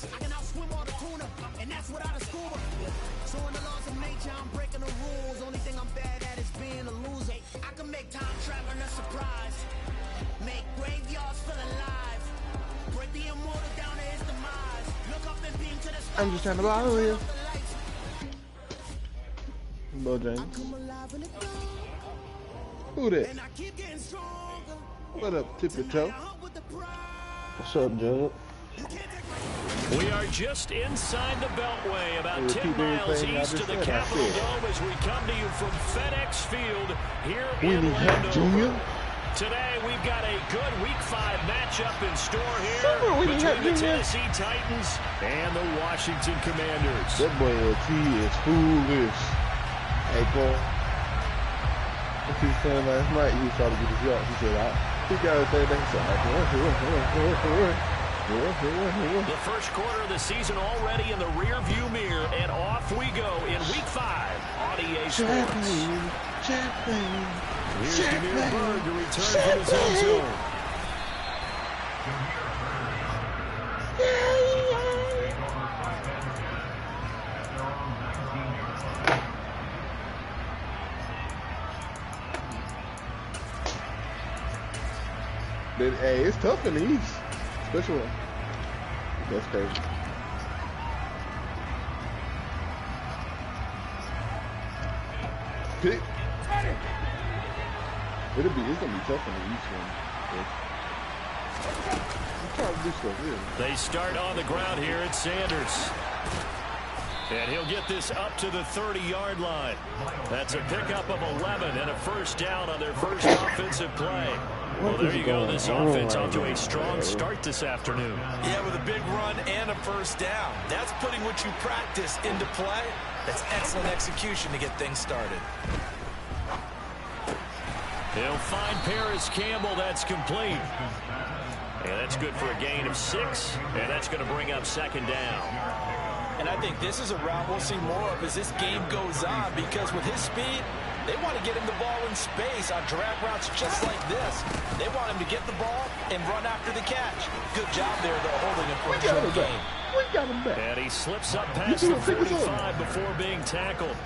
I can outswim all the tuna, and that's without a scuba. So in the laws of nature, I'm breaking the rules. Only thing I'm bad at is being a loser. I can make time traveling a surprise. Make graveyards feel alive. Break the immortal down to his demise. Look up and beam to the stars. I'm just trying to bottle you. Bo James. Who that? What up, Tippy Toe? What's up, Jug? We are just inside the Beltway, about 10 miles east of the Capitol Dome as we come to you from FedEx Field here in Landover. Today we've got a good Week 5 matchup in store here between the Tennessee Titans and the Washington Commanders. That boy LT is foolish. Hey, Paul. What he said last night, he was trying to get his yacht. He said, he got to say that. The first quarter of the season already in the rear-view mirror, and off we go in Week 5 on EA Sports. Here's Demir Berg to return from his own zone. Hey, it's tough in the East, especially. That's crazy. Pick. It's gonna be tough in the East one. I'm trying to do stuff here. They start on the ground here at Sanders. And he'll get this up to the 30-yard line. That's a pickup of 11 and a first down on their first offensive play. Well, there you go. This offense off to a strong start this afternoon. Yeah, with a big run and a first down. That's putting what you practice into play. That's excellent execution to get things started. He'll find Paris Campbell. That's complete. And that's good for a gain of 6. And that's going to bring up second down. And I think this is a route we'll see more of as this game goes on, because with his speed, they want to get him the ball in space on drag routes just like this. They want him to get the ball and run after the catch. Good job there, though, holding him for a short game. We got him back. And he slips up past the 45 before being tackled.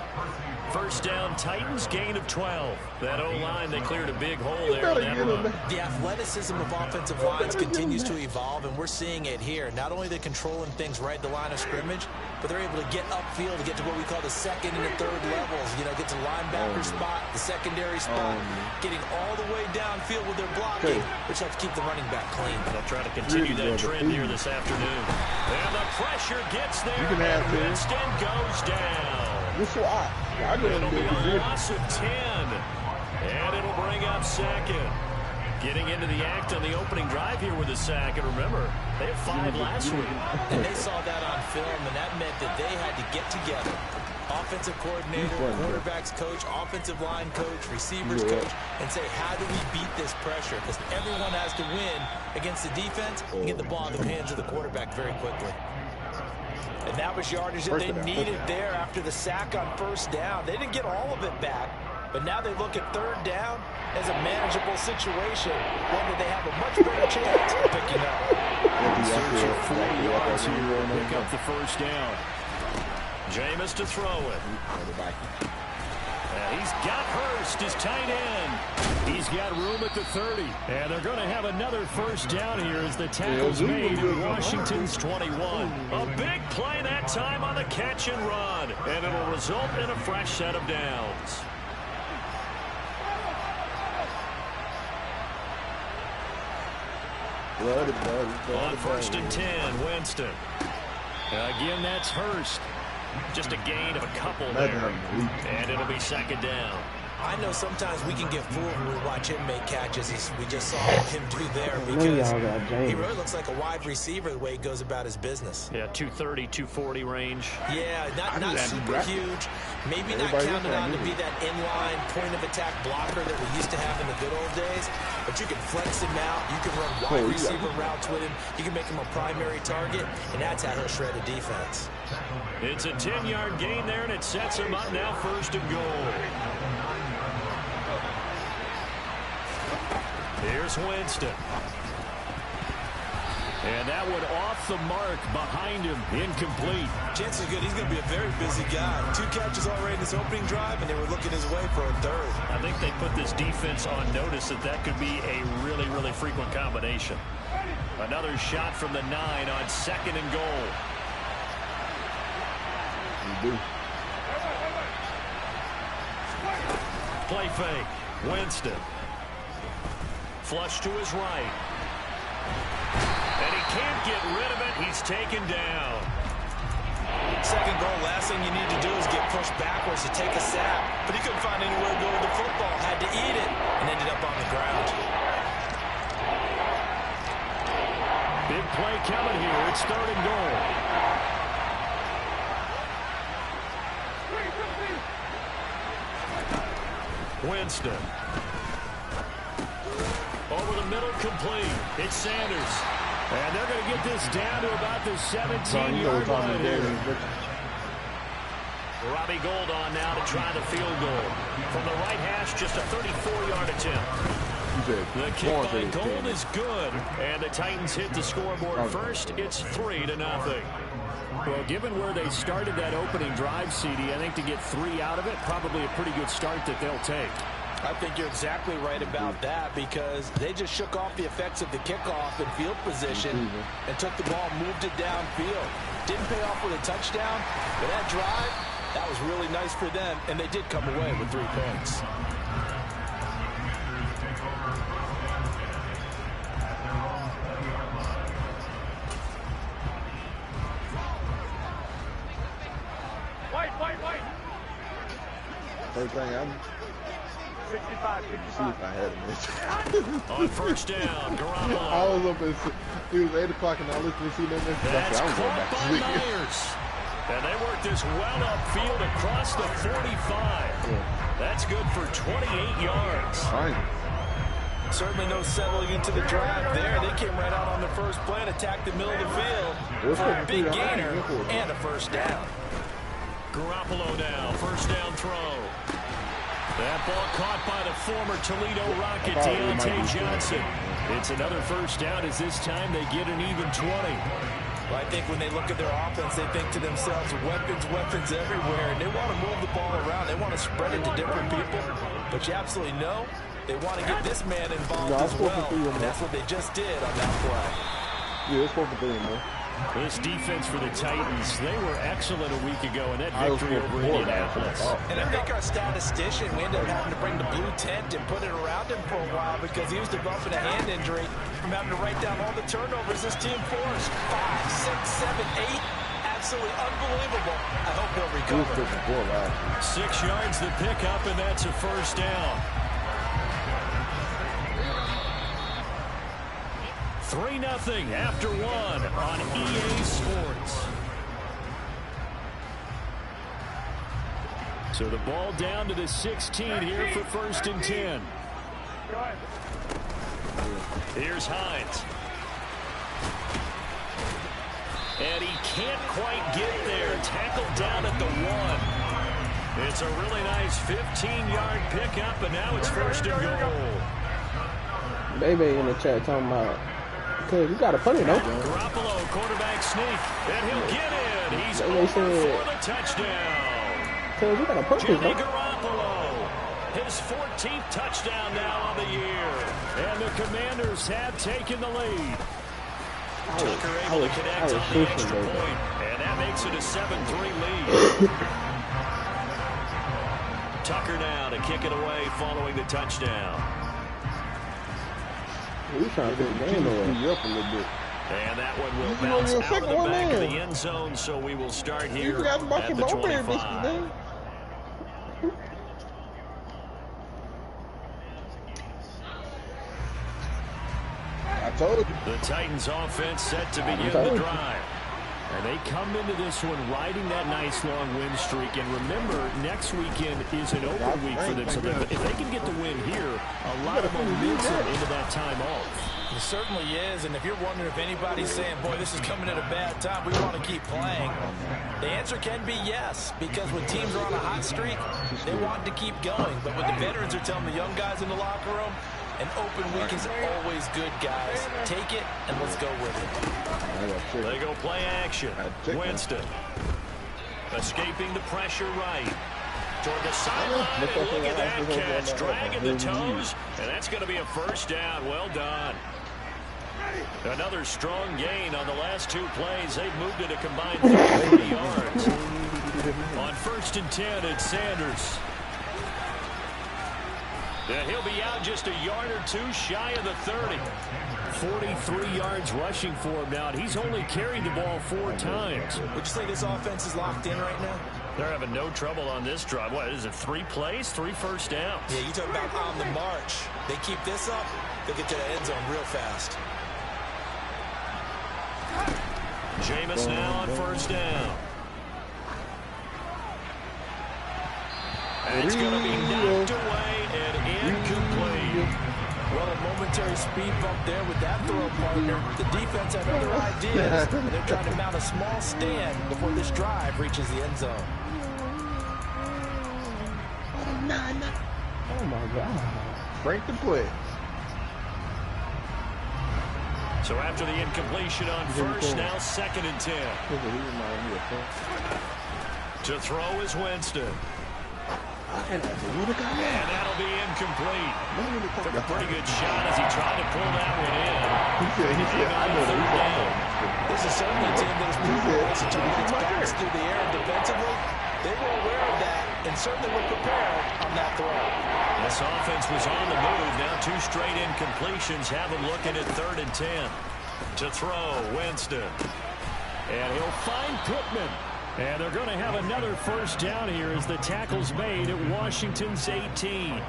First down, Titans, gain of 12. That O-line, they cleared a big hole there on that run. The athleticism of offensive lines continues to evolve, and we're seeing it here. Not only they're controlling things right at the line of scrimmage, but they're able to get upfield to get to what we call the second and the third levels. You know, get to linebacker spot, the secondary spot, getting all the way downfield with their blocking, which helps keep the running back clean. They'll try to continue that trend here this afternoon. And the pressure gets there, and Winston goes down. It'll be a loss of 10, and it'll bring up second. Getting into the act on the opening drive here with a sack, and remember, they had 5 last week. And they saw that on film, and that meant that they had to get together. Offensive coordinator, quarterbacks coach, offensive line coach, receivers coach, and say, how do we beat this pressure? Because everyone has to win against the defense and get the ball in the hands of the quarterback very quickly. And that was yardage that they needed there after the sack on first down. They didn't get all of it back, but now they look at third down as a manageable situation, one that they have a much better chance of picking up. Search for 40 yards here and pick up the first down. Jameis to throw it. He's got Hurst, his tight end. He's got room at the 30. And they're going to have another first down here as the tackle's made at Washington's 21. A big play that time on the catch and run. And it'll result in a fresh set of downs. On first and 10, Winston. Again, that's Hurst. Just a gain of a couple there. And it'll be second down. I know sometimes we can get fooled when we watch him make catches, as we just saw him do there, because he really looks like a wide receiver the way he goes about his business. Yeah, 230, 240 range. Yeah, not super huge. Maybe not counted on to be that inline point-of-attack blocker that we used to have in the good old days, but you can flex him out. You can run wide receiver routes with him. You can make him a primary target, and that's how he'll shred a defense. It's a 10-yard gain there, and it sets him up now first and goal. Here's Winston. And that one off the mark behind him, incomplete. Chances are good he's going to be a very busy guy. 2 catches already in this opening drive, and they were looking his way for a third. I think they put this defense on notice that that could be a really, really frequent combination. Another shot from the 9 on 2nd and goal. Play fake. Winston. Flush to his right. And he can't get rid of it. He's taken down. 2nd goal, last thing you need to do is get pushed backwards to take a sack. But he couldn't find anywhere to go with the football. Had to eat it and ended up on the ground. Big play coming here. It's 3rd and goal. Winston. Over the middle, complete. It's Sanders. And they're going to get this down to about the 17-yard line here. Robbie Gould on now to try the field goal. From the right hash, just a 34-yard attempt. The kick by Gould is good. And the Titans hit the scoreboard first. It's 3-0. Well, given where they started that opening drive, CD, I think to get 3 out of it, probably a pretty good start that they'll take. I think you're exactly right about that because they just shook off the effects of the kickoff and field position and took the ball, moved it downfield. Didn't pay off with a touchdown, but that drive, that was really nice for them, and they did come away with 3 points. First thing I'm 65, 55. see if I had it. On 1st down, Garoppolo. I was up at, it was 8 o'clock and I listened to see that message. That's I was going back to caught by sleep. Myers. And they work this well upfield across the 45. Yeah. That's good for 28 yards. Fine. Certainly no settling into the drive there. They came right out on the first play and attacked the middle of the field for a big gainer and a 1st down. Garoppolo now, 1st down throw. That ball caught by the former Toledo Rocket, Deontay Johnson. It's another 1st down as this time they get an even 20. Well, I think when they look at their offense, they think to themselves, weapons, weapons everywhere. And they want to move the ball around. They want to spread it to different people. But you absolutely know they want to get this man involved as well. And that's what they just did on that play. Yeah, it's 4 for 3, man. This defense for the Titans, they were excellent a week ago in that victory over Indianapolis. And I think our statistician, we ended up having to bring the blue tent and put it around him for a while because he was developing a hand injury from having to write down all the turnovers this team forced. 5, 6, 7, 8. Absolutely unbelievable. I hope he'll recover. 6 yards the pickup, and that's a 1st down. 3-0 after 1 on EA Sports. So the ball down to the 16 here for 1st and 10. Here's Hines. And he can't quite get there. Tackled down at the 1. It's a really nice 15-yard pickup, and now it's 1st and goal. Baby in the chat talking about, cause you got a punter, don't you? Garoppolo, quarterback sneak, and he'll get in. He's over for the touchdown. Cause you got a punter, Jimmy don't you? Garoppolo, his 14th touchdown now on the year. And the Commanders have taken the lead. Tucker able to connect on the extra point, and that makes it a 7-3 lead. Tucker now to kick it away following the touchdown. He's trying to get the game away. Up a little bit. And that one will bounce out of the back of the end zone, so we will start here at the 25. I told you. The Titans offense set to begin the drive. And they come into this one riding that nice long win streak. And remember, next weekend is an open week for them. So if they can get the win here, a lot of momentum into that time off. It certainly is, and if you're wondering if anybody's saying, boy, this is coming at a bad time, we want to keep playing, the answer can be yes, because when teams are on a hot streak, they want to keep going. But what the veterans are telling the young guys in the locker room, An open week is always good, guys. Take it, and let's go with it. They go play action. Winston escaping the pressure right. Toward the sideline, and look at that catch, dragging the toes, and that's going to be a first down. Well done. Another strong gain on the last 2 plays. They've moved it a combined 30 yards. On 1st and 10, it's Sanders. And he'll be out just a yard or 2 shy of the 30. 43 yards rushing for him now. He's only carried the ball 4 times. Would you say this offense is locked in right now? They're having no trouble on this drive. What is it, 3 plays, 3 first downs? Yeah, you talk about on the march. They keep this up, they'll get to the end zone real fast. Jameis now on 1st down. And it's going to be knocked away and incomplete. Well, a momentary speed bump there with that throw, partner. The defense had other ideas, and they're trying to mount a small stand before this drive reaches the end zone. Oh, my God. Break the play. So after the incompletion on 1st, now 2nd and 10. To throw is Winston. And that'll be incomplete. Took a pretty good shot as he tried to pull that one in. He said, I know that. This is certainly a team that has proven ways to turn its backs through the air defensively. They were aware of that and certainly were prepared on that throw. This offense was on the move. Now 2 straight incompletions have him looking at 3rd and 10. To throw, Winston. And he'll find Pittman. And they're going to have another first down here as the tackle's made at Washington's 18.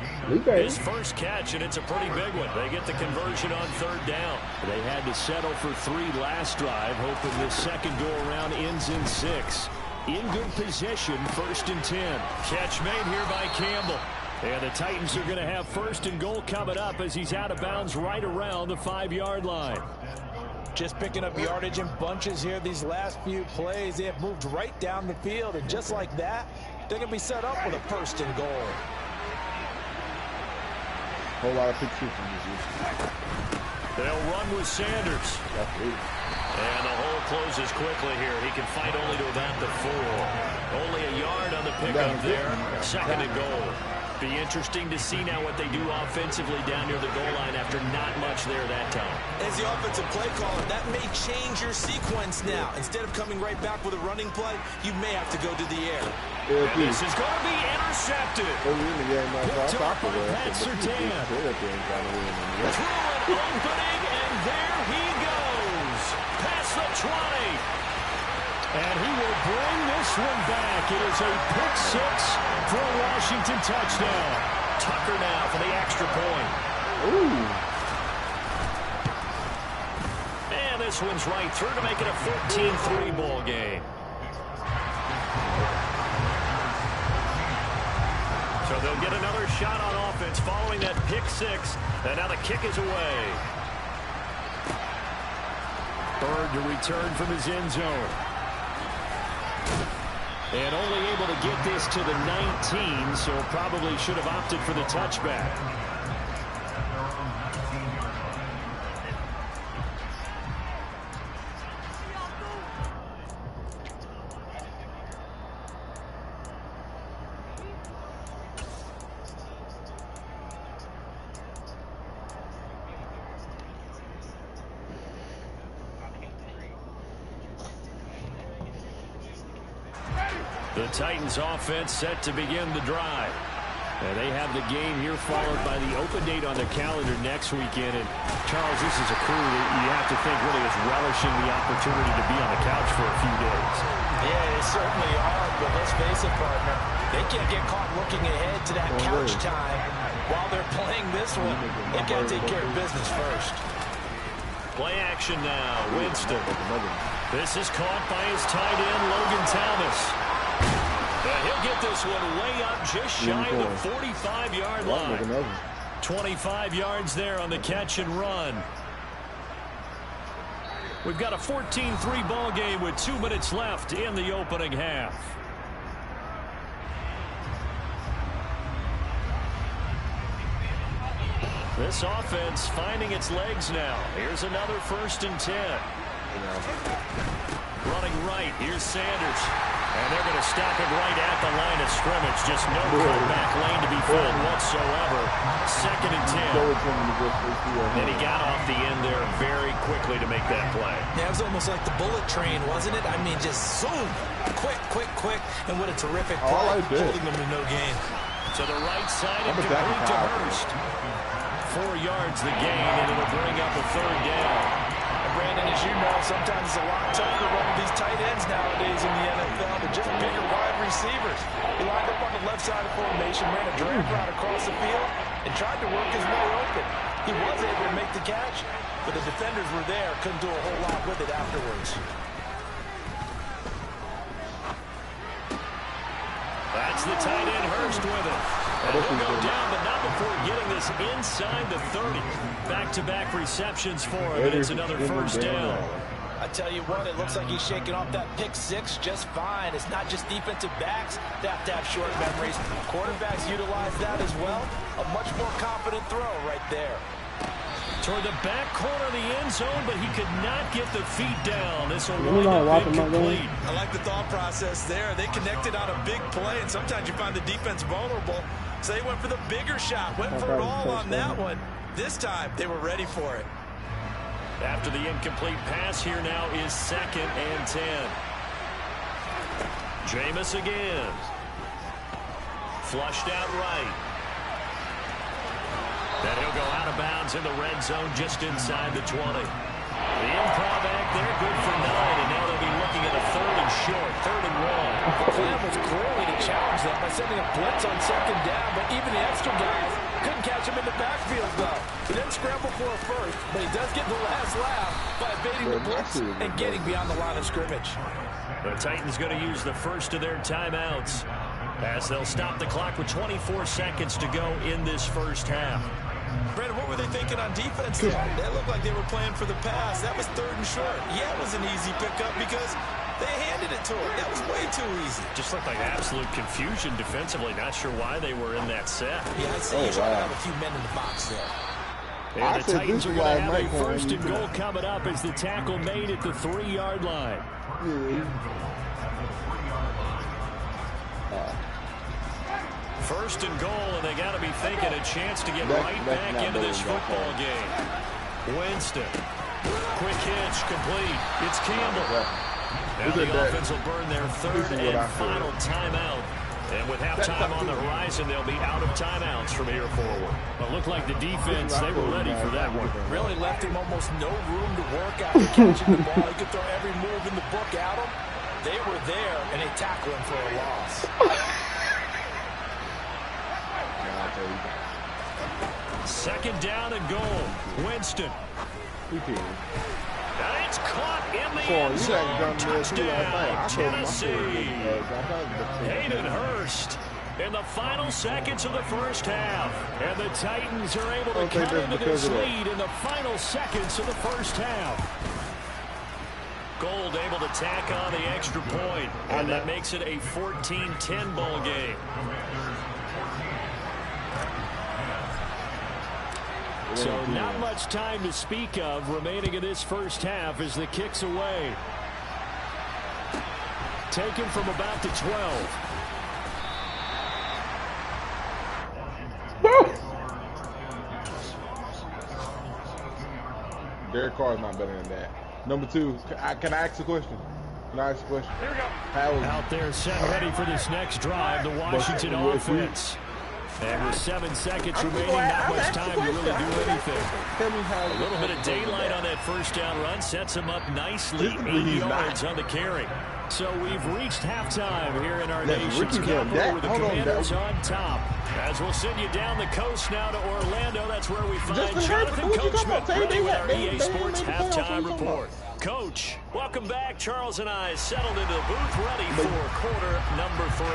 His first catch, and it's a pretty big one. They get the conversion on 3rd down. They had to settle for 3 last drive, hoping the second go-around ends in 6. In good position, 1st and 10. Catch made here by Campbell. And the Titans are going to have 1st and goal coming up as he's out of bounds right around the 5-yard line. Just picking up yardage in bunches here these last few plays. They have moved right down the field, and just like that, they're going to be set up with a 1st and goal. Whole lot of pick sixes this year. They'll run with Sanders. And the hole closes quickly here. He can fight only to about the 4. Only a yard on the pickup there. 2nd and goal. Be interesting to see now what they do offensively down near the goal line after not much there that time. As the offensive play caller, that may change your sequence now. Instead of coming right back with a running play, you may have to go to the air. And this is going to be intercepted. Picked off by Pat Surtain. Through an opening, and there he goes. Past the 20. And he will bring this one back. It is a pick 6 for a Washington touchdown. Tucker now for the extra point. Ooh. And this one's right through to make it a 14-3 ball game. So they'll get another shot on offense following that pick 6. And now the kick is away. Bird to return from his end zone. And only able to get this to the 19, so probably should have opted for the touchback. The Titans offense set to begin the drive. And they have the game here followed by the open date on the calendar next weekend. And Charles, this is a crew that you have to think really is relishing the opportunity to be on the couch for a few days. Yeah, they certainly are, but let's face it, partner. They can't get caught looking ahead to that couch time while they're playing this one. They got to take care of business first. Play action now. Winston. This is caught by his tight end, Logan Thomas. And he'll get this one way up just shy of the 45-yard line. 25 yards there on the catch and run. We've got a 14-3 ball game with 2 minutes left in the opening half. This offense finding its legs now. Here's another 1st and 10. Running right. Here's Sanders. And they're going to stop him right at the line of scrimmage. Just no cutback lane to be found whatsoever. 2nd and 10. And he got off the end there very quickly to make that play. Yeah, it was almost like the bullet train, wasn't it? I mean, just zoom. Quick. And what a terrific play. Holding them to no gain. To the right side and complete to Hurst. 4 yards the gain, and it'll bring up a 3rd down. Brandon, as you know, sometimes it's a lot tougher running these tight ends nowadays in the NFL. They're just bigger wide receivers. He lined up on the left side of the formation, ran a drag route across the field, and tried to work his way open. He was able to make the catch, but the defenders were there, couldn't do a whole lot with it afterwards. That's the tight end Hurst with it. And he'll go down, but not before getting this inside the 30. Back-to-back receptions for him, and it's another 1st down. I tell you what, it looks like he's shaking off that pick 6 just fine. It's not just defensive backs that have to have short memories. Quarterbacks utilize that as well. A much more confident throw right there. Toward the back corner of the end zone, but he could not get the feet down. This will wind up incomplete. I like the thought process there. They connected on a big play, and sometimes you find the defense vulnerable. So they went for the bigger shot, went for it all on that one. This time, they were ready for it. After the incomplete pass, here now is 2nd and 10. Jameis again. Flushed out right. Then he'll go out of bounds in the red zone just inside the 20. The improv act there, good for 9, and now they'll be looking at a 3rd and short, 3rd and 1. The plan was clearly to challenge them by sending a blitz on 2nd down, but even the extra guys couldn't catch him in the backfield, though. He didn't scramble for a 1st, but he does get the last laugh by evading the blitz and getting beyond the line of scrimmage. The Titans going to use the first of their timeouts as they'll stop the clock with 24 seconds to go in this 1st half. Brandon, what were they thinking on defense there? They looked like they were playing for the pass. That was 3rd and short. Yeah, it was an easy pickup because they handed it to him. That was way too easy. Just looked like absolute confusion defensively. Not sure why they were in that set. Yeah, I'd say you're trying to have a few men in the box there. And the Titans are going to have a 1st and goal coming up as the tackle made at the 3-yard line. First and goal, and they got to be thinking a chance to get right back into this football game. Winston. Quick hitch, complete. It's Campbell. Now the offense will burn their 3rd and final timeout. And with halftime on the horizon, they'll be out of timeouts from here forward. But looked like the defense, they were ready for that one. Really left him almost no room to work after catching the ball. He could throw every move in the book at him. They were there, and they tackled him for a loss. 2nd down and goal. Winston. And it's caught in the end zone. Touchdown, Tennessee. Hayden Hurst in the final seconds of the 1st half. And the Titans are able to cut into this lead in the final seconds of the 1st half. Gold able to tack on the extra point, and that makes it a 14-10 ball game. So not much time to speak of remaining in this 1st half as the kick's away. Taken from about the 12. Derek Carr is not better than that. Number 2, can I ask a question? Can I ask a question? Here we go. Out there set ready for this next drive, the Washington offense. And with 7 seconds remaining, not much time to really do anything. A little bit of daylight on that 1st down run sets him up nicely. 80 yards on the carry. So we've reached halftime here in our nation's capital with the Commanders on top. As we'll send you down the coast now to Orlando, that's where we find Jonathan Coachman ready with our EA Sports halftime report. Coach, welcome back. Charles and I settled into the booth ready for quarter number 3.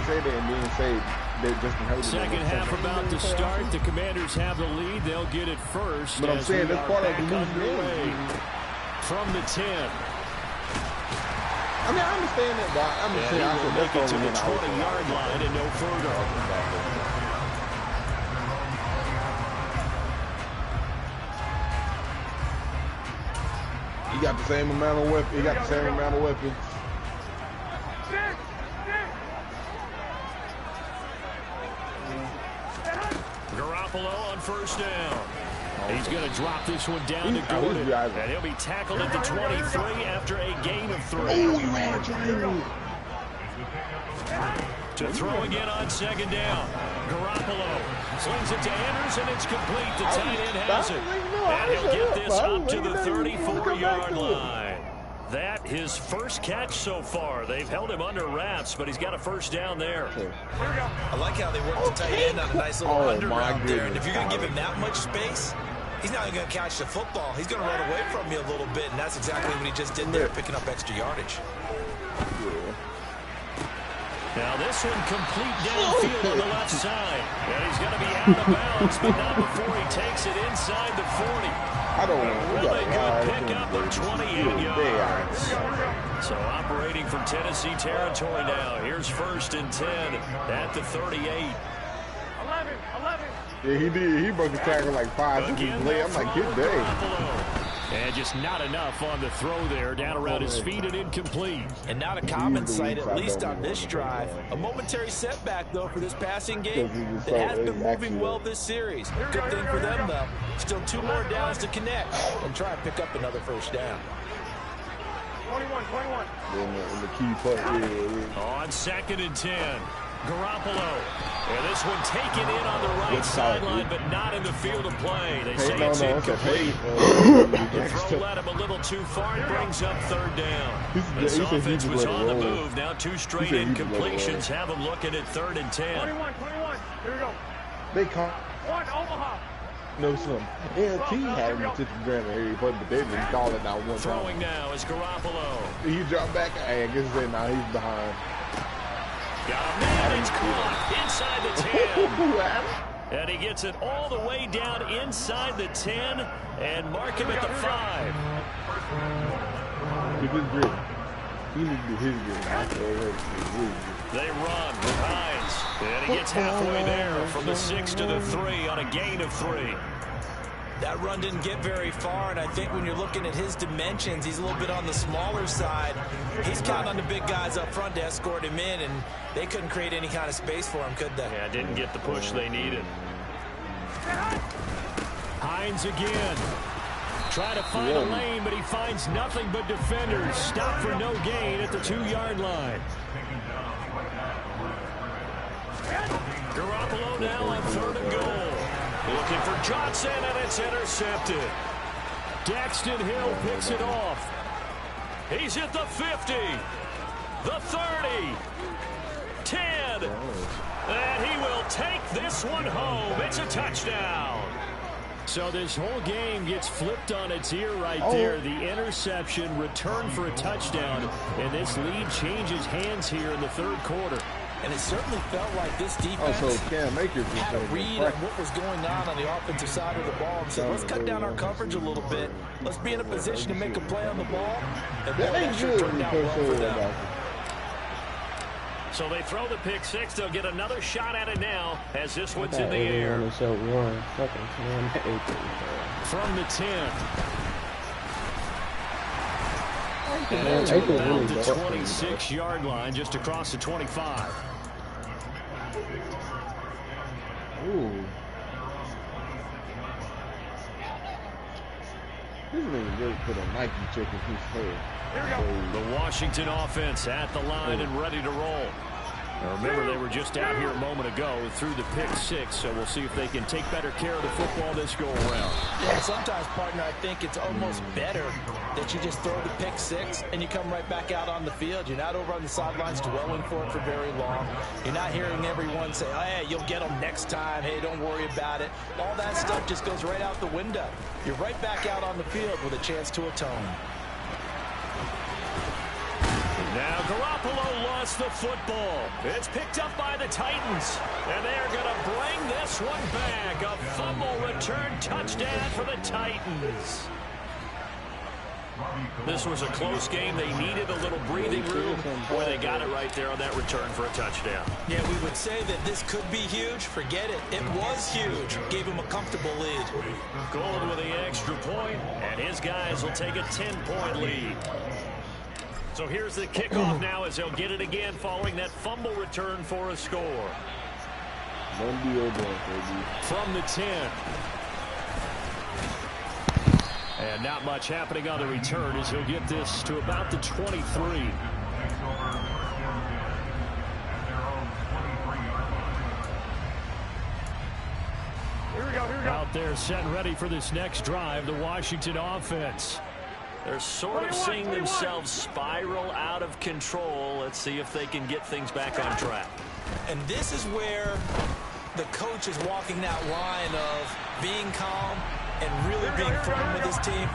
Say that and then say that Justin Herbert. 2nd half about to start. The Commanders have the lead. They'll get it first. But I'm saying that's part of the underway from the 10. I mean, I understand that, but I'm just saying I will make it to the 20-yard line and no further. got the same amount of weapons. He got the same amount of weapons. Garoppolo on first down. He's going to drop this one down to Gordon, and he'll be tackled at the 23 after a gain of 3. Oh, he ran a triangle. To throw again on second down. Garoppolo slings it to Anders, and it's complete. The tight end has it. And he'll get this up to the 34-yard line. That his first catch so far. They've held him under wraps, but he's got a first down there. I like how they work the tight end on a nice little under route there. And if you're going to give him that much space, he's not going to catch the football. He's going to run away from you a little bit, and that's exactly what he just did there, picking up extra yardage. Now this one complete downfield on the left side. And he's going to be out of bounds, but not before he takes it inside the 40. I don't know. Really good pickup of 28 yards. So operating from Tennessee territory now. Here's 1st and 10 at the 38. 11. Yeah, he did. He broke the tackle like 5 seconds late. I'm like, good day. And just not enough on the throw there, down around his feet and incomplete. And not a common sight, at least on this drive. A momentary setback, though, for this passing game that has been moving well this series. Good thing for them, though. Still 2 more downs to connect and try and pick up another first down. 21. And the key part On 2nd and 10. Garoppolo. And this one taken in on the right sideline, but not in the field of play. They say it's incomplete. The throw led him a little too far. It brings up 3rd down. This offense was on the move. Now 2 straight incompletions have them looking at 3rd and 10. 21. Here we go. They caught. 1 Omaha. No, son. LT had him to the ground here, but they didn't call it out one time. Throwing now is Garoppolo. He dropped back. I guess now he's behind. Got a man, it's caught inside the 10. And he gets it all the way down inside the 10 and mark him at the 5. He did great. He needs to do his good. They run with Hines. And he gets halfway there from the 6 to the 3 on a gain of 3. That run didn't get very far, and I think when you're looking at his dimensions, he's a little bit on the smaller side. He's counting on the big guys up front to escort him in, and they couldn't create any kind of space for him, could they? Yeah, didn't get the push they needed. Hines again. Trying to find a lane, but he finds nothing but defenders. Stop for no gain at the 2-yard line. Garoppolo now on 3rd and goal. Looking for Johnson, and it's intercepted. Daxton Hill picks it off. He's at the 50, the 30, 10, and he will take this one home. It's a touchdown. So this whole game gets flipped on its ear right there. The interception, return for a touchdown, and this lead changes hands here in the 3rd quarter. And it certainly felt like this defense had a read on what was going on the offensive side of the ball and said, let's cut down our coverage a little bit. Let's be in a position to make a play on the ball. And boy, that sure turned out well for them. So they throw the pick 6. They'll get another shot at it now as this one's in the air. From the 10. And that's about the 26-yard line, just across the 25. Ooh. This nigga really put a Nike check in his head. The Washington offense at the line and ready to roll. Now remember, they were just out here a moment ago through the pick 6, so we'll see if they can take better care of the football this go around. Yeah, sometimes, partner, I think it's almost better that you just throw the pick 6 and you come right back out on the field. You're not over on the sidelines dwelling for it for very long. You're not hearing everyone say, oh, hey, you'll get them next time. Hey, don't worry about it. All that stuff just goes right out the window. You're right back out on the field with a chance to atone. Now Garoppolo lost the football. It's picked up by the Titans. And they're going to bring this one back. A fumble return touchdown for the Titans. This was a close game. They needed a little breathing breathing room, or they got it right there on that return for a touchdown. Yeah, we would say that this could be huge. Forget it. It was huge. Gave him a comfortable lead. Gold with the extra point, and his guys will take a 10-point lead. So here's the kickoff now as they'll get it again following that fumble return for a score. From the 10. And not much happening on the return as he'll get this to about the 23. Here we go. Out there set and ready for this next drive, the Washington offense. They're sort of seeing themselves spiral out of control. Let's see if they can get things back on track. And this is where the coach is walking that line of being calm and really being firm with his team.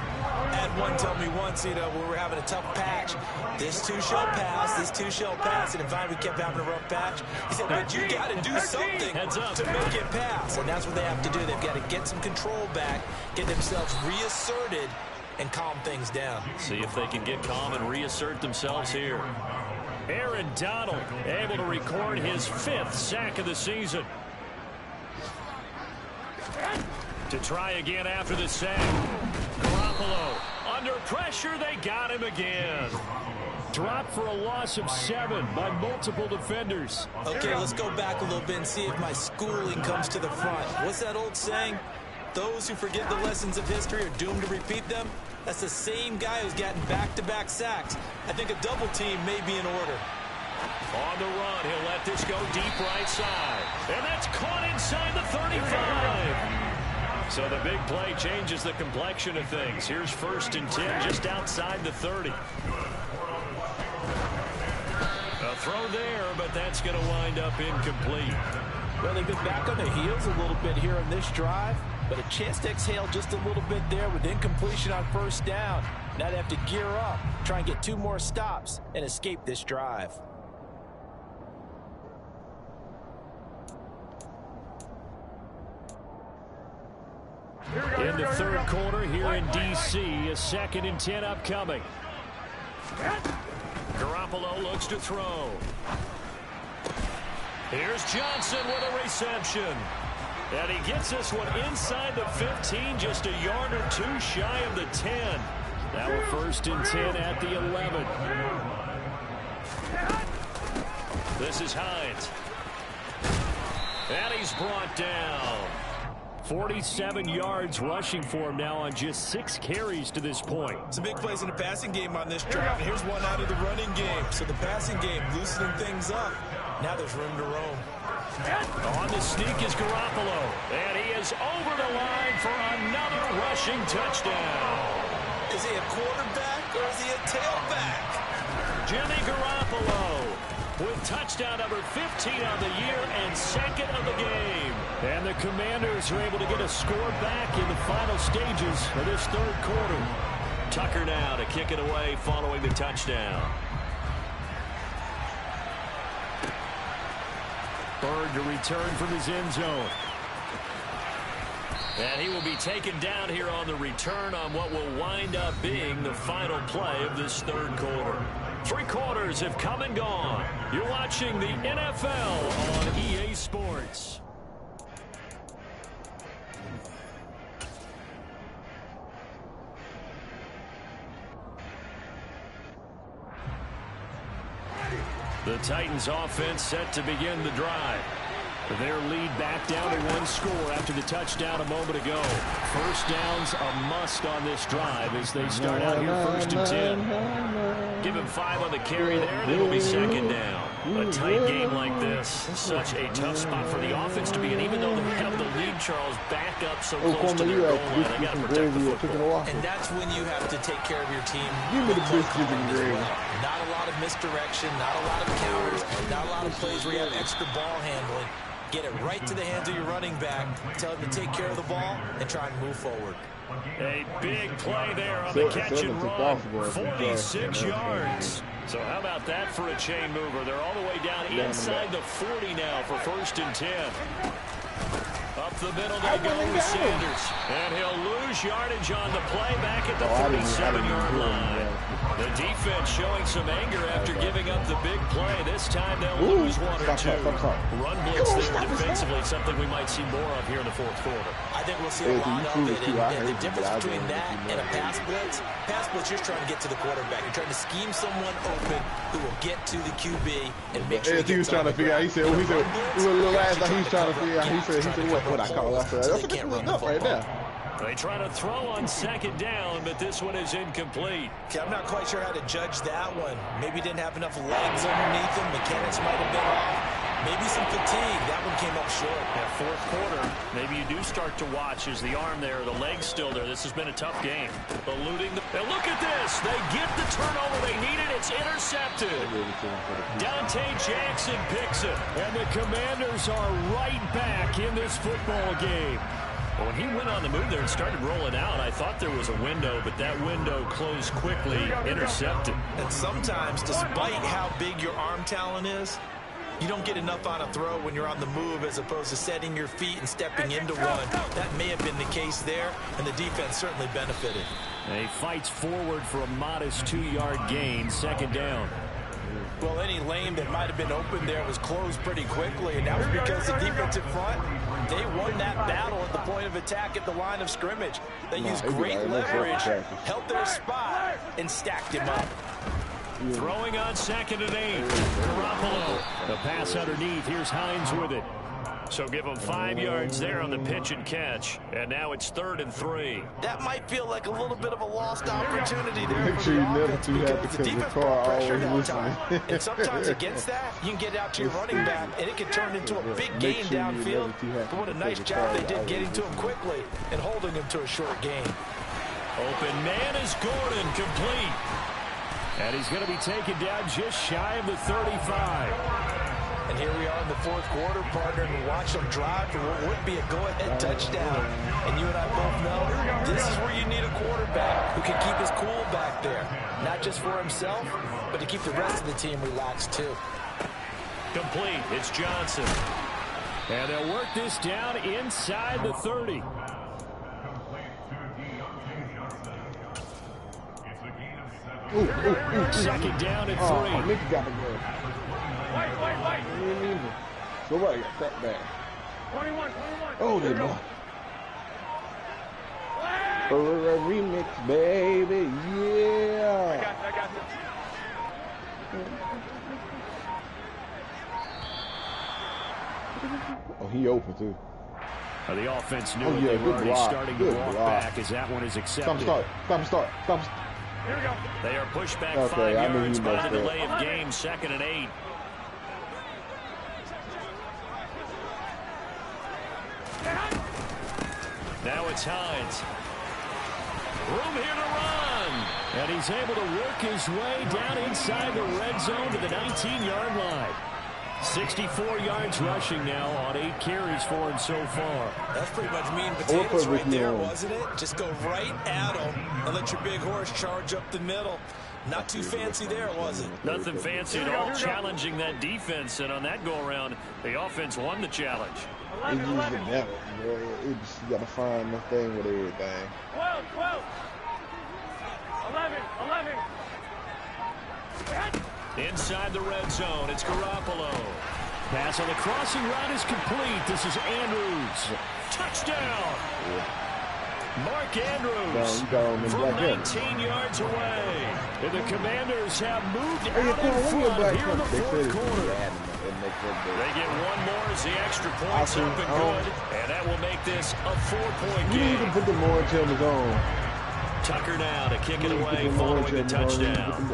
Had one tell me once, you know, we were having a tough patch. This too shall pass, this too shall pass. And in fact, we kept having a rough patch. He said, but you got to do something to make it pass. And that's what they have to do. They've got to get some control back, get themselves reasserted, and calm things down. See if they can get calm and reassert themselves here. Aaron Donald able to record his 5th sack of the season. To try again after the sack. Garoppolo under pressure. They got him again. Dropped for a loss of 7 by multiple defenders. Okay, let's go back a little bit and see if my schooling comes to the front. What's that old saying? Those who forget the lessons of history are doomed to repeat them. That's the same guy who's gotten back-to-back sacks. I think a double team may be in order. On the run, he'll let this go deep right side. And that's caught inside the 35. So the big play changes the complexion of things. Here's 1st and 10 just outside the 30. A throw there, but that's going to wind up incomplete. Well, they've been back on their heels a little bit here on this drive, but a chance to exhale just a little bit there with incompletion on 1st down. Now they have to gear up, try and get 2 more stops, and escape this drive. In the 3rd quarter here in D.C., a 2nd and 10 upcoming. Garoppolo looks to throw. Here's Johnson with a reception. And he gets this one inside the 15, just a yard or 2 shy of the 10. Now a 1st and 10 at the 11. This is Hines. And he's brought down. 47 yards rushing for him now on just 6 carries to this point. Some big plays in the passing game on this drive. And here's one out of the running game. So the passing game loosening things up. Now there's room to roam. On the sneak is Garoppolo. And he is over the line for another rushing touchdown. Is he a quarterback or is he a tailback? Jimmy Garoppolo with touchdown number 15 on the year and 2nd of the game. And the Commanders are able to get a score back in the final stages of this 3rd quarter. Tucker now to kick it away following the touchdown. Bird to return from his end zone. And he will be taken down here on the return on what will wind up being the final play of this 3rd quarter. 3 quarters have come and gone. You're watching the NFL on EA Sports. The Titans offense set to begin the drive. Their lead back down to 1 score after the touchdown a moment ago. 1st down's a must on this drive as they start out here 1st and 10. Give him 5 on the carry there, and it'll be 2nd down. A tight game like this, such a tough spot for the offense to be in. Even though they have the lead, Charles, back up so close to their goal line. They got to protect the football. And that's when you have to take care of your team. Give me the biscuits and gravy. Not a lot of misdirection, not a lot of counters, not a lot of plays where you have extra ball handling. Get it right to the hands of your running back. Tell him to take care of the ball and try and move forward. A big play there on the catch and run. 46 yards. So how about that for a chain mover? They're all the way down inside the 40 now for 1st and 10. Up Up the middle they go with Sanders. And he'll lose yardage on the play back at the 37-yard line. The defense showing some anger after giving up the big play. This time they'll lose one or two. Run blitz there defensively, something we might see more of here in the fourth quarter. I think we'll see a lot of it. And the difference between that and a pass blitz, you're trying to get to the quarterback. You're trying to scheme someone open who will get to the QB and make sure he was trying to figure out. He said, he was trying to figure out. He said, what I call it. That's enough right there. They try to throw on second down, but this one is incomplete. Okay, I'm not quite sure how to judge that one. Maybe didn't have enough legs underneath him. Mechanics might have been off. Maybe some fatigue. That one came up short. That fourth quarter, maybe you do start to watch as the arm there, the leg's still there. This has been a tough game. Eluding the... And look at this. They get the turnover they needed. It's intercepted. Dante Jackson picks it. And the Commanders are right back in this football game. Well, when he went on the move there and started rolling out, I thought there was a window, but that window closed quickly, intercepted. And sometimes, despite how big your arm talent is, you don't get enough on a throw when you're on the move as opposed to setting your feet and stepping into one. That may have been the case there, and the defense certainly benefited. He fights forward for a modest 2-yard gain, second down. Well, any lane that might have been open there was closed pretty quickly, and that was because the defensive front, they won that battle at the point of attack at the line of scrimmage. They used great leverage, held their spot, and stacked him up. Throwing on second and 8. Garoppolo. The pass underneath. Here's Hines with it. So give him 5 yards there on the pitch and catch. And now it's 3rd and 3. That might feel like a little bit of a lost opportunity there. Make sure you never do that because the car always listening. And sometimes against that, you can get out to your running back, and it can turn into a big gain downfield. But what a nice job they did getting to him quickly and holding him to a short gain. Open man is Gordon, complete. And he's going to be taken down just shy of the 35. And here we are in the fourth quarter, partner, and watch them drive for what would be a go-ahead touchdown. And you and I both know this is where you need a quarterback who can keep his cool back there. Not just for himself, but to keep the rest of the team relaxed, too. Complete. It's Johnson. And they'll work this down inside the 30. Second down at 3. Mickey got the go. Wait. Somebody got cracked back. 21. Oh, they blocked. For a remix, baby, yeah. I got this. Oh, he open too. The offense knew they were already starting to walk back as that one is accepted. Stop. Here we go. They are pushed back 5 yards by the delay of game, 2nd and 8. Now it's Hines. Room here to run. And he's able to work his way down inside the red zone to the 19-yard line. 64 yards rushing now on 8 carries for him so far. That's pretty much meat and potatoes right there, wasn't it? Just go right at him and let your big horse charge up the middle. Not too fancy there, was it? Nothing fancy at all, challenging that defense, and on that go-around, the offense won the challenge. You got to find the thing with everything. 12. 11. Inside the red zone, it's Garoppolo. Pass on the crossing route is complete. This is Andrews. Touchdown! Mark Andrews from 19 yards away. And the Commanders have moved out in front here in the fourth quarter. They get one more as the extra point's up and good. And that will make this a 4-point game. You need to put the more chambers on. Tucker now to kick it away following the touchdown.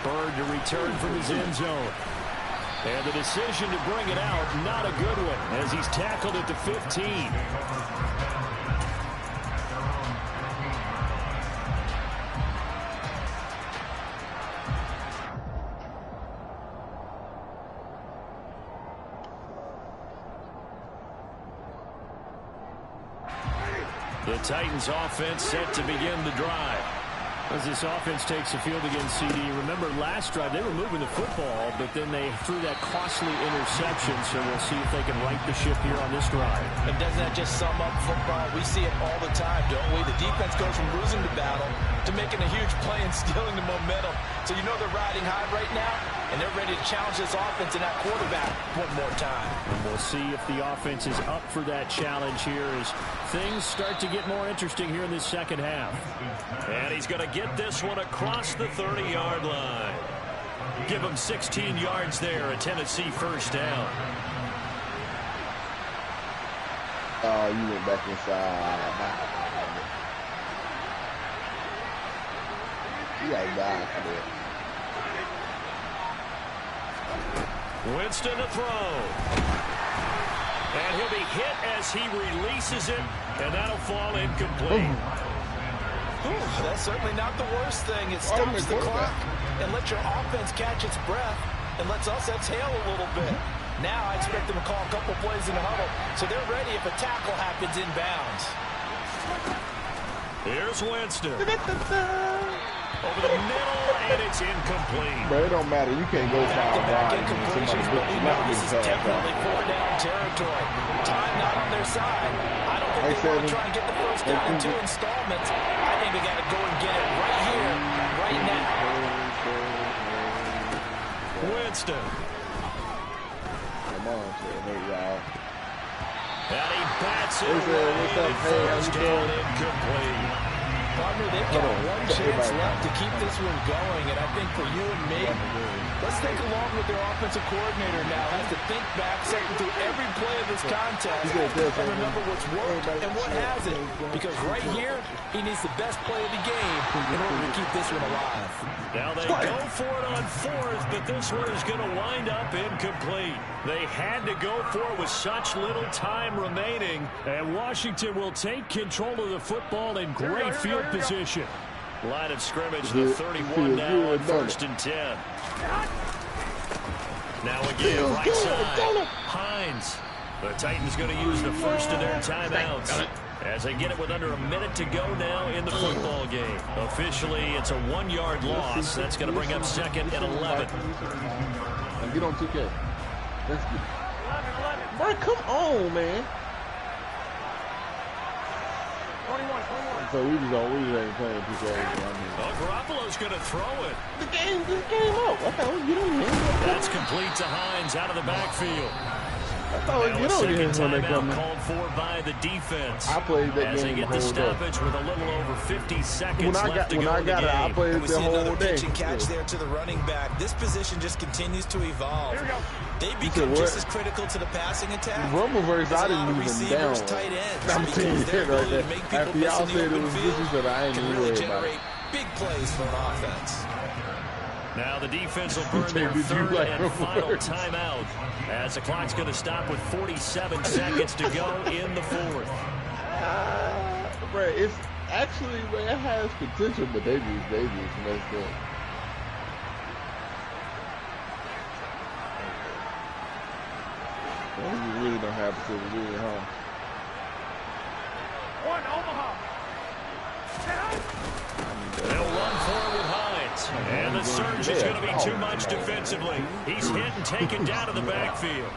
Bird to return from his end zone. And the decision to bring it out, not a good one, as he's tackled at the 15. The Titans offense set to begin the drive. As this offense takes the field against CD, remember last drive they were moving the football, but then they threw that costly interception, so we'll see if they can right the ship here on this drive. And doesn't that just sum up football? We see it all the time, don't we? The defense goes from losing the battle to making a huge play and stealing the momentum. So you know they're riding high right now, and they're ready to challenge this offense and that quarterback one more time. And we'll see if the offense is up for that challenge here as things start to get more interesting here in this second half. And he's going to get this one across the 30-yard line. Give him 16 yards there, a Tennessee first down. Oh, you went back inside. You gotta die for that. Winston to throw. And he'll be hit as he releases it, and that'll fall incomplete. That's certainly not the worst thing. It stops the clock and lets your offense catch its breath and lets us exhale a little bit. Now I expect them to call a couple plays in the huddle, so they're ready if a tackle happens inbounds. Here's Winston. Over the middle, and it's incomplete. But it don't matter. You can't go foul Back wide. incompletions, but we know this is definitely 4-down territory. Time not on their side. I don't think they want to try and get the first down in 2 installments. I think they got to go and get it right here, right now. Winston. Come on, y'all. And he bats it away. First down incomplete. Partner, they've got one chance left to keep this one going, and I think for you and me, let's think along with their offensive coordinator now. Has to think back, second through every play of this contest, and remember what's worked and what hasn't. Because right here, he needs the best play of the game in order to keep this one alive. Now they go for it on 4th, but this one is going to wind up incomplete. They had to go for it with such little time remaining, and Washington will take control of the football in great field position. Line of scrimmage, the 31 now on 1st and 10. Now again, right side, Hines. The Titans going to use the first of their timeouts as they get it with under a minute to go now in the football game. Officially, it's a 1-yard loss. That's going to bring up 2nd and 11. And get on 2K. Let's get it. Bro, come on, man. 21. So we just ain't playing 2K. Garoppolo's going to throw it. The game just came up. I thought we get on here. That's complete to Hines out of the backfield. I thought we get on here when they come in. Called for by the defense. I played that as game they get the stoppage with a little over 50 seconds left to go in the game. I played we the see whole another day. pitch and catch there to the running back. This position just continues to evolve. Here we go. They become just as critical to the passing attack. Rumbleverse, I didn't even down. Tight ends. I'm telling you that right there. After y'all said it was this, that I ain't even worried about it. Big plays for an offense. Now the defense will burn their 3rd and final timeout as the clock's going to stop with 47 seconds to go in the 4th. Bro, it's actually, it has potential, but they just messed up. Well, you really don't have potential, really, huh? 1, Omaha. They'll run forward with Hines. And the surge is going to be too much defensively. He's hit and taken down to the backfield.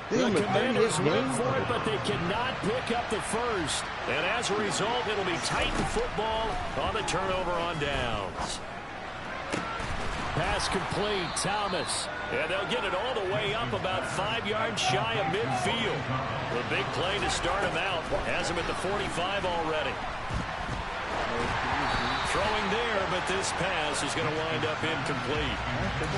The Commanders went for it, but they cannot pick up the first. And as a result, it'll be Titan football on the turnover on downs. Pass complete, Thomas. And they'll get it all the way up about 5 yards shy of midfield. The big play to start him out. Has him at the 45 already. Throwing there, but this pass is going to wind up incomplete.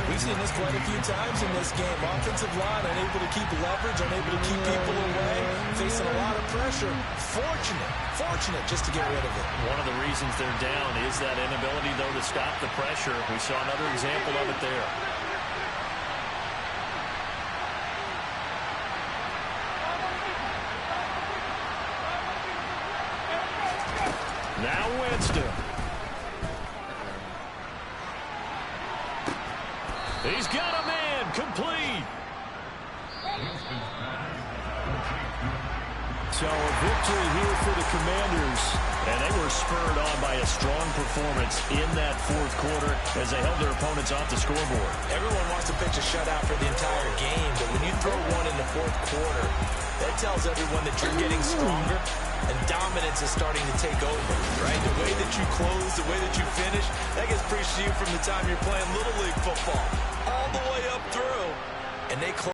We've seen this quite a few times in this game. Offensive line unable to keep leverage, unable to keep people away, facing a lot of pressure. Fortunate just to get rid of it. One of the reasons they're down is that inability, though, to stop the pressure. We saw another example of it there. Now Winston. He's got a man complete. So a victory here for the Commanders. And they were spurred on by a strong performance in that fourth quarter as they held their opponents off the scoreboard. Everyone wants to pitch a shutout for the entire game, but when you throw one in the fourth quarter, that tells everyone that you're getting stronger and dominance is starting to take over, right? The way that you close, the way that you finish, that gets preached to you from the time you're playing Little League football all the way up through, and they close.